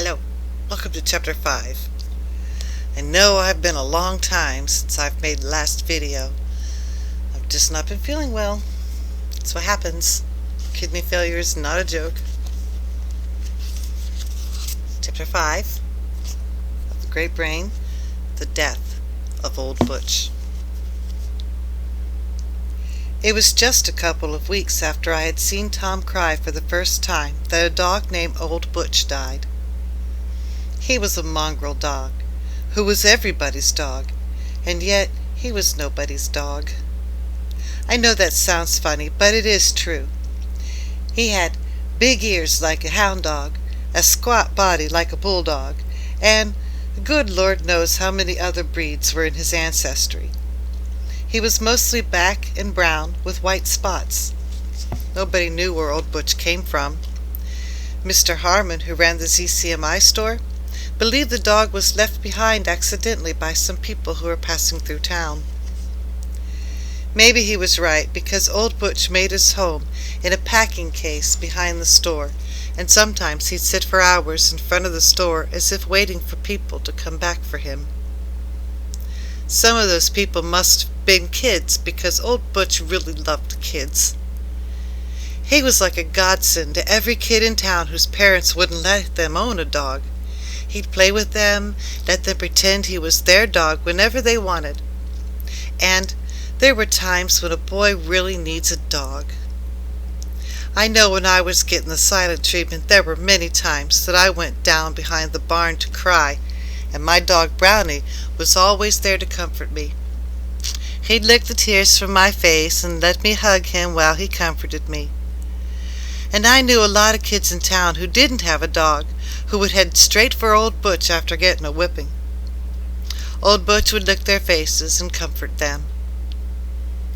Hello, welcome to Chapter 5. I know I've been a long time since I've made the last video. I've just not been feeling well. That's what happens. Kidney failure is not a joke. Chapter 5 of The Great Brain, The Death of Old Butch. It was just a couple of weeks after I had seen Tom cry for the first time that a dog named Old Butch died. He was a mongrel dog, who was everybody's dog, and yet he was nobody's dog. I know that sounds funny, but it is true. He had big ears like a hound dog, a squat body like a bulldog, and good Lord knows how many other breeds were in his ancestry. He was mostly black and brown with white spots. Nobody knew where Old Butch came from. Mr. Harmon, who ran the ZCMI store, believed the dog was left behind accidentally by some people who were passing through town. Maybe he was right, because Old Butch made his home in a packing case behind the store, and sometimes he'd sit for hours in front of the store as if waiting for people to come back for him. Some of those people must have been kids, because Old Butch really loved kids. He was like a godsend to every kid in town whose parents wouldn't let them own a dog. He'd play with them, let them pretend he was their dog whenever they wanted. And there were times when a boy really needs a dog. I know when I was getting the silent treatment, there were many times that I went down behind the barn to cry, and my dog Brownie was always there to comfort me. He'd lick the tears from my face and let me hug him while he comforted me. And I knew a lot of kids in town who didn't have a dog, who would head straight for Old Butch after getting a whipping. Old Butch would lick their faces and comfort them.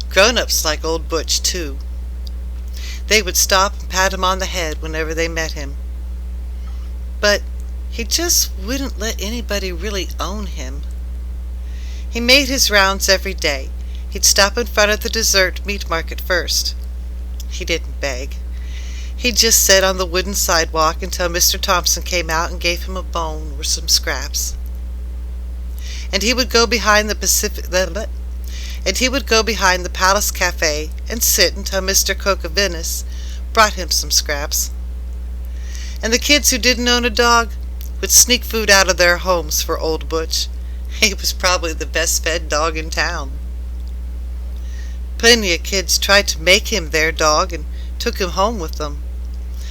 Grown-ups liked Old Butch, too. They would stop and pat him on the head whenever they met him. But he just wouldn't let anybody really own him. He made his rounds every day. He'd stop in front of the dessert meat market first. He didn't beg. He just sat on the wooden sidewalk until Mr. Thompson came out and gave him a bone or some scraps. And he would go behind the Palace Cafe and sit until Mr. Coca-Venice brought him some scraps. And the kids who didn't own a dog would sneak food out of their homes for Old Butch. He was probably the best-fed dog in town. Plenty of kids tried to make him their dog and took him home with them.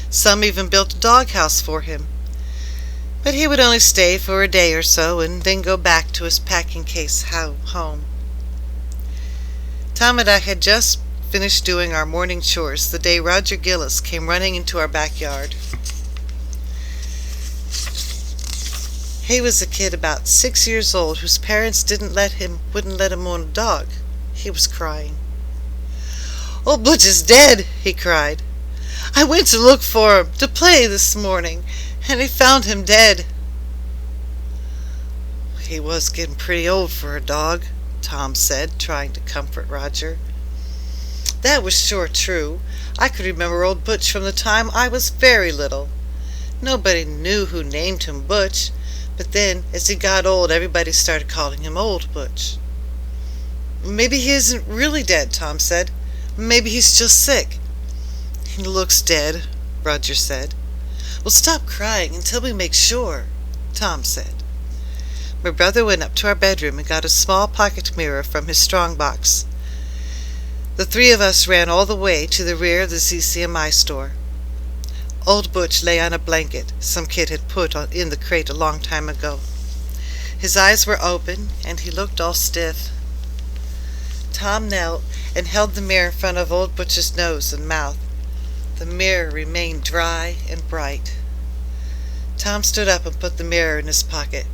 Some even built a doghouse for him. But he would only stay for a day or so and then go back to his packing case home. Tom and I had just finished doing our morning chores the day Roger Gillis came running into our backyard. He was a kid about 6 years old whose parents wouldn't let him own a dog. He was crying. "Old Butch is dead," he cried. "I went to look for him, to play this morning, and I found him dead." "He was getting pretty old for a dog," Tom said, trying to comfort Roger. That was sure true. I could remember Old Butch from the time I was very little. Nobody knew who named him Butch, but then, as he got old, everybody started calling him Old Butch. "Maybe he isn't really dead," Tom said. "Maybe he's just sick." "He looks dead," Roger said. "Well, stop crying until we make sure," Tom said. My brother went up to our bedroom and got a small pocket mirror from his strongbox. The three of us ran all the way to the rear of the ZCMI store. Old Butch lay on a blanket some kid had put in the crate a long time ago. His eyes were open, and he looked all stiff. Tom knelt and held the mirror in front of Old Butch's nose and mouth. The mirror remained dry and bright. Tom stood up and put the mirror in his pocket.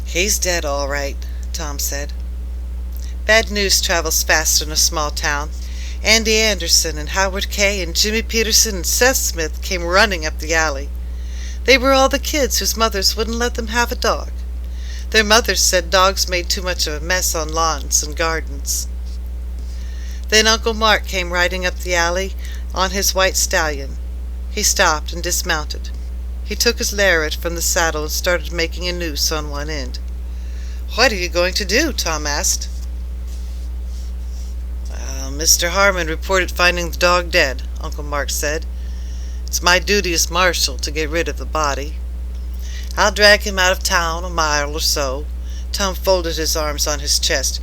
"He's dead, all right," Tom said. Bad news travels fast in a small town. Andy Anderson and Howard Kay and Jimmy Peterson and Seth Smith came running up the alley. They were all the kids whose mothers wouldn't let them have a dog. Their mothers said dogs made too much of a mess on lawns and gardens. Then Uncle Mark came riding up the alley on his white stallion. He stopped and dismounted. He took his lariat from the saddle and started making a noose on one end. "What are you going to do?" Tom asked. "Mr. Harmon reported finding the dog dead," Uncle Mark said. "It's my duty as marshal to get rid of the body. I'll drag him out of town a mile or so." Tom folded his arms on his chest.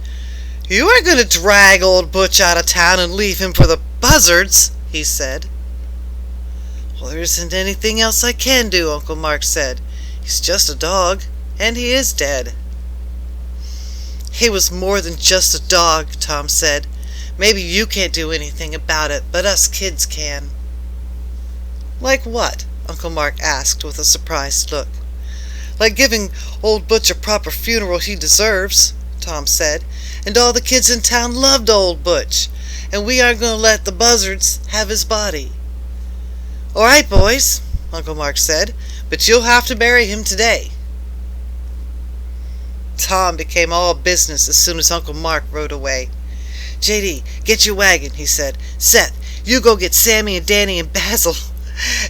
"You aren't going to drag old Butch out of town and leave him for the buzzards," he said. "Well, there isn't anything else I can do," Uncle Mark said. "He's just a dog, and he is dead." "He was more than just a dog," Tom said. "Maybe you can't do anything about it, but us kids can." "Like what?" Uncle Mark asked with a surprised look. "Like giving old Butch a proper funeral he deserves," Tom said. "And all the kids in town loved old Butch, and we aren't going to let the buzzards have his body." "All right, boys," Uncle Mark said, "but you'll have to bury him today." Tom became all business as soon as Uncle Mark rode away. "J.D., get your wagon," he said. "Seth, you go get Sammy and Danny and Basil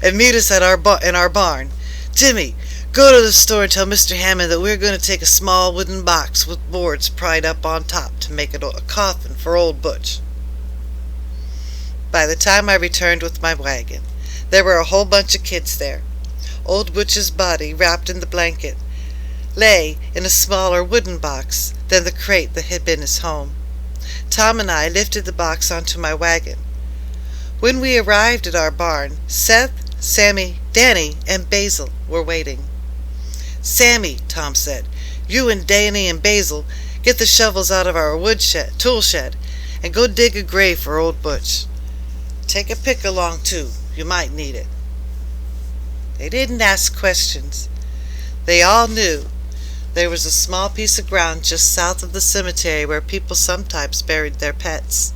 and meet us at in our barn. Jimmy, go to the store and tell Mr. Hammond that we're going to take a small wooden box with boards pried up on top to make it a coffin for old Butch." By the time I returned with my wagon, there were a whole bunch of kids there. Old Butch's body, wrapped in the blanket, lay in a smaller wooden box than the crate that had been his home. Tom and I lifted the box onto my wagon. When we arrived at our barn, Seth, Sammy, Danny, and Basil were waiting. "Sammy," Tom said, "you and Danny and Basil get the shovels out of our tool shed, and go dig a grave for old Butch. Take a pick along, too. You might need it." They didn't ask questions. They all knew there was a small piece of ground just south of the cemetery where people sometimes buried their pets.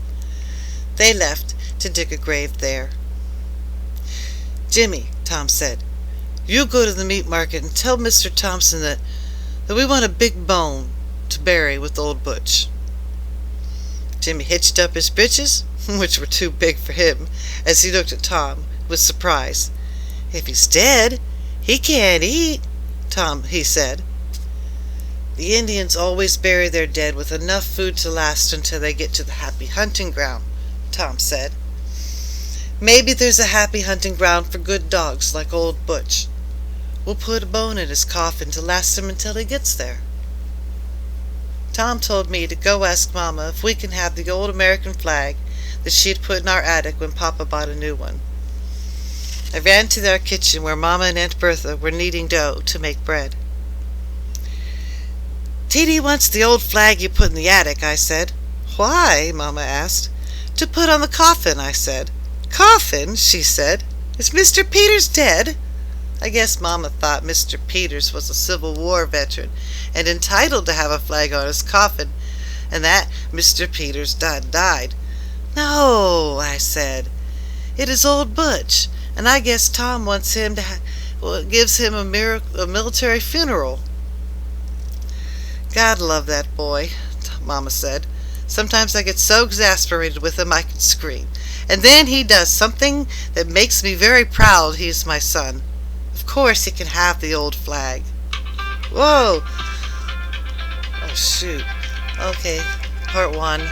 They left to dig a grave there. "Jimmy," Tom said, "you go to the meat market and tell Mr. Thompson that we want a big bone to bury with old Butch." Jimmy hitched up his britches, which were too big for him, as he looked at Tom with surprise. "If he's dead, he can't eat," he said. "The Indians always bury their dead with enough food to last until they get to the happy hunting ground," Tom said. "Maybe there's a happy hunting ground for good dogs like old Butch. We'll put a bone in his coffin to last him until he gets there." Tom told me to go ask Mama if we can have the old American flag that she'd put in our attic when Papa bought a new one. I ran to their kitchen where Mama and Aunt Bertha were kneading dough to make bread. "Dee wants the old flag you put in the attic," I said. "Why?" Mama asked. "To put on the coffin," I said. "Coffin?" she said. "Is Mr. Peters dead?" I guess Mama thought Mr. Peters was a Civil War veteran and entitled to have a flag on his coffin, and that Mr. Peters died. "No," I said. "It is old Butch, and I guess Tom wants him to gives him a military funeral." "God love that boy," Mama said. "Sometimes I get so exasperated with him I can scream. And then he does something that makes me very proud he is my son. Of course he can have the old flag." Whoa! Oh shoot. Okay, part 1.